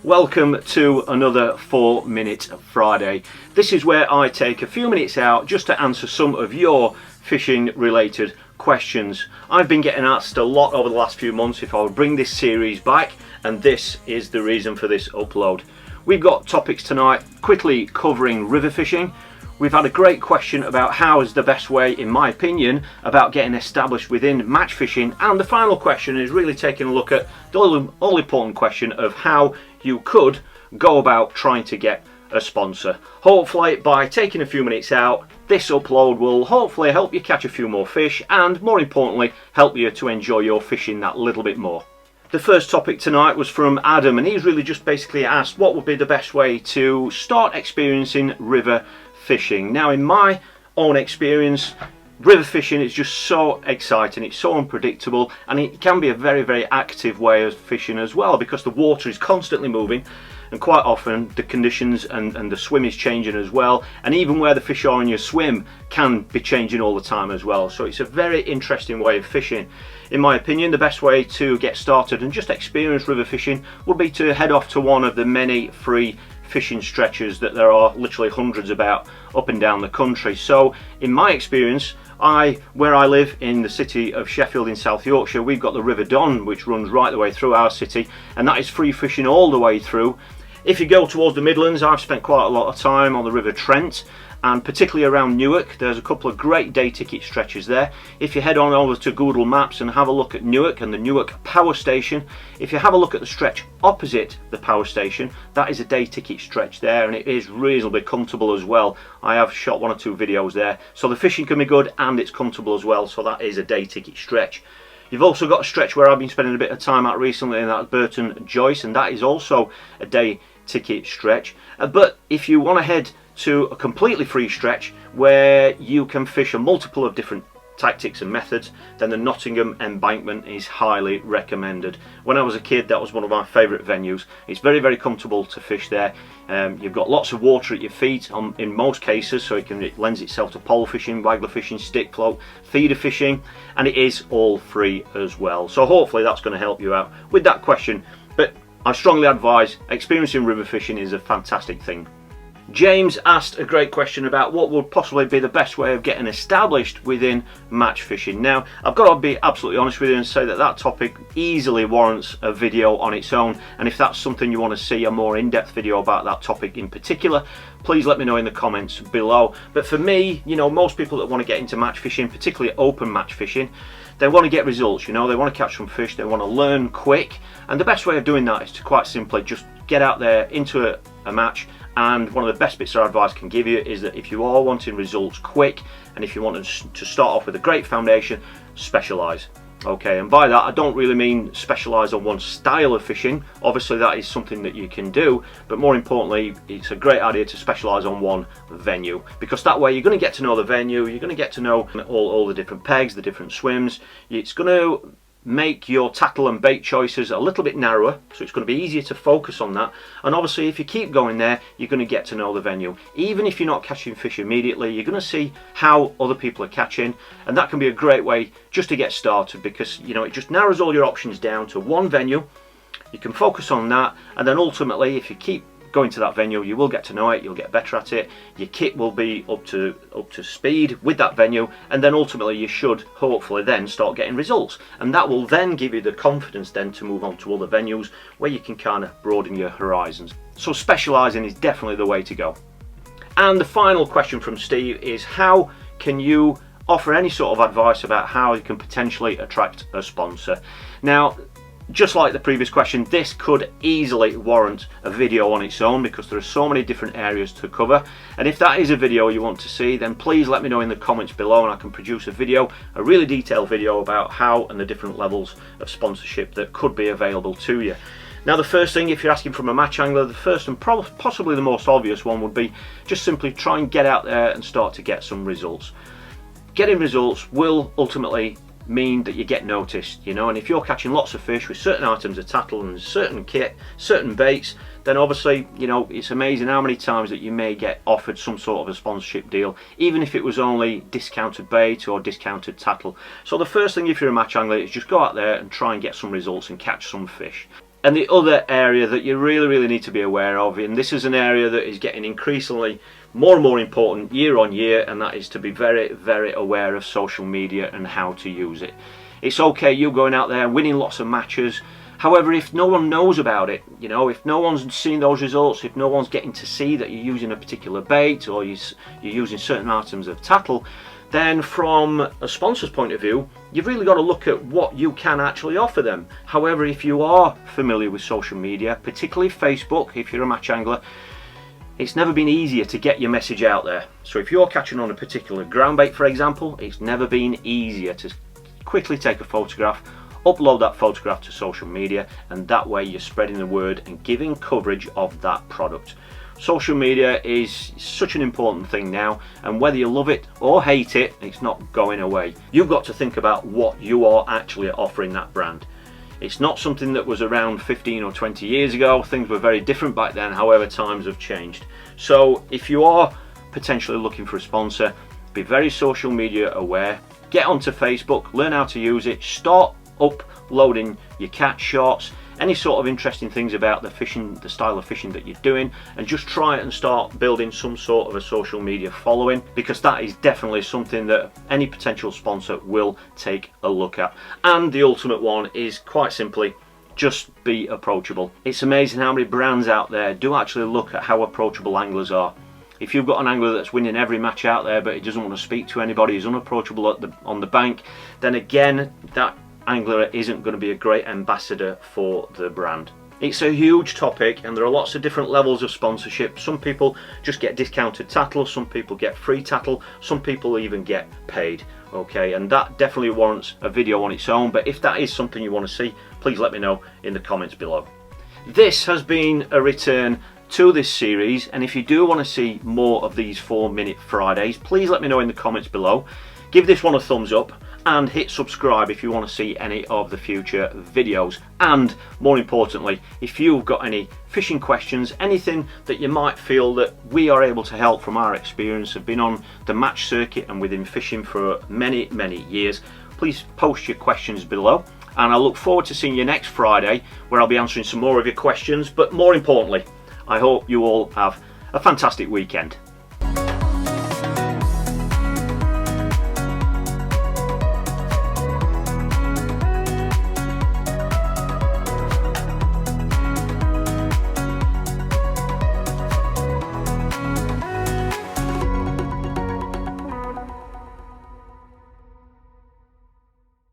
Welcome to another 4-Minute Friday. This is where I take a few minutes out just to answer some of your fishing related questions. I've been getting asked a lot over the last few months if I would bring this series back, and this is the reason for this upload. We've got topics tonight quickly covering river fishing. We've had a great question about how is the best way, in my opinion, about getting established within match fishing, and the final question is really taking a look at the all important question of how you could go about trying to get a sponsor. Hopefully by taking a few minutes out, this upload will hopefully help you catch a few more fish and, more importantly, help you to enjoy your fishing that little bit more. The first topic tonight was from Adam, and he's really just basically asked what would be the best way to start experiencing river fishing. Now, in my own experience, river fishing is just so exciting, it's so unpredictable, and it can be a very active way of fishing as well, because the water is constantly moving, and quite often the conditions and the swim is changing as well, and even where the fish are in your swim can be changing all the time as well. So it's a very interesting way of fishing. In my opinion, the best way to get started and just experience river fishing would be to head off to one of the many free fishing stretches that there are literally hundreds about up and down the country. So in my experience, where I live in the city of Sheffield in South Yorkshire, we've got the River Don, which runs right the way through our city, and that is free fishing all the way through. If you go towards the Midlands, I've spent quite a lot of time on the River Trent, and particularly around Newark. There's a couple of great day ticket stretches there. If you head on over to Google Maps and have a look at Newark and the Newark Power Station, if you have a look at the stretch opposite the power station, that is a day ticket stretch there, and it is reasonably comfortable as well. I have shot 1 or 2 videos there, so the fishing can be good and it's comfortable as well, so that is a day ticket stretch. You've also got a stretch where I've been spending a bit of time at recently, and that's Burton Joyce, and that is also a day ticket stretch. But if you want to head to a completely free stretch where you can fish a multiple of different tactics and methods, then the Nottingham Embankment is highly recommended. When I was a kid, that was one of my favourite venues. It's very comfortable to fish there. You've got lots of water at your feet in most cases, so it lends itself to pole fishing, waggler fishing, stick float, feeder fishing, and it is all free as well. So hopefully that's going to help you out with that question. But I strongly advise experiencing river fishing is a fantastic thing. James asked a great question about what would possibly be the best way of getting established within match fishing. Now, I've got to be absolutely honest with you and say that that topic easily warrants a video on its own, and if that's something you want to see a more in-depth video about that topic in particular, please let me know in the comments below. But for me, you know, most people that want to get into match fishing, particularly open match fishing, they want to get results, you know, they want to catch some fish, they want to learn quick, and the best way of doing that is to quite simply just get out there into a match. And one of the best bits of advice I can give you is that if you are wanting results quick, and if you want to start off with a great foundation, specialise. Okay, and by that I don't really mean specialise on one style of fishing. Obviously that is something that you can do, but more importantly, it's a great idea to specialise on one venue, because that way you're going to get to know the venue, you're going to get to know all the different pegs, the different swims. It's going to make your tackle and bait choices a little bit narrower, so it's going to be easier to focus on that. And obviously if you keep going there, you're going to get to know the venue. Even if you're not catching fish immediately, you're going to see how other people are catching, and that can be a great way just to get started, because you know it just narrows all your options down to one venue. You can focus on that, and then ultimately if you keep going to that venue, you will get to know it, you'll get better at it, your kit will be up to speed with that venue, and then ultimately you should hopefully then start getting results, and that will then give you the confidence then to move on to other venues where you can kind of broaden your horizons. So specialising is definitely the way to go. And the final question from Steve is, how can you offer any sort of advice about how you can potentially attract a sponsor? Now, just like the previous question, this could easily warrant a video on its own, because there are so many different areas to cover, and if that is a video you want to see, then please let me know in the comments below, and I can produce a really detailed video about how and the different levels of sponsorship that could be available to you. Now, the first thing, if you're asking from a match angler, the first and possibly the most obvious one would be just simply try and get out there and start to get some results. Getting results will ultimately mean that you get noticed, you know, and if you're catching lots of fish with certain items of tackle and certain kit, certain baits, then obviously, you know, it's amazing how many times that you may get offered some sort of a sponsorship deal, even if it was only discounted bait or discounted tackle. So the first thing, if you're a match angler, is just go out there and try and get some results and catch some fish. And the other area that you really need to be aware of, and this is an area that is getting increasingly more and more important year on year, and that is to be very aware of social media and how to use it. It's okay you going out there winning lots of matches, however, if no one knows about it, you know, if no one's seen those results, if no one's getting to see that you're using a particular bait or you're using certain items of tattle, then from a sponsor's point of view, you've really got to look at what you can actually offer them. However, if you are familiar with social media, particularly Facebook, if you're a match angler, it's never been easier to get your message out there. So if you're catching on a particular ground bait, for example, it's never been easier to quickly take a photograph, upload that photograph to social media, and that way you're spreading the word and giving coverage of that product. Social media is such an important thing now, and whether you love it or hate it, it's not going away. You've got to think about what you are actually offering that brand. It's not something that was around 15 or 20 years ago. Things were very different back then, however times have changed. So if you are potentially looking for a sponsor, be very social media aware, get onto Facebook, learn how to use it, start uploading your catch shots, any sort of interesting things about the fishing, the style of fishing that you're doing, and just try and start building some sort of a social media following, because that is definitely something that any potential sponsor will take a look at. And the ultimate one is quite simply, just be approachable. It's amazing how many brands out there do actually look at how approachable anglers are. If you've got an angler that's winning every match out there but he doesn't want to speak to anybody, he's unapproachable on the bank, then again that angler isn't going to be a great ambassador for the brand. It's a huge topic and there are lots of different levels of sponsorship. Some people just get discounted tattle, some people get free tattle, some people even get paid. Okay, and that definitely warrants a video on its own, but if that is something you want to see, please let me know in the comments below. This has been a return to this series, and if you do want to see more of these 4-minute Fridays, please let me know in the comments below. Give this one a thumbs up and hit subscribe if you want to see any of the future videos. And more importantly, if you've got any fishing questions, anything that you might feel that we are able to help from our experience of being on the match circuit and within fishing for many years, please post your questions below, and I look forward to seeing you next Friday where I'll be answering some more of your questions. But more importantly, I hope you all have a fantastic weekend.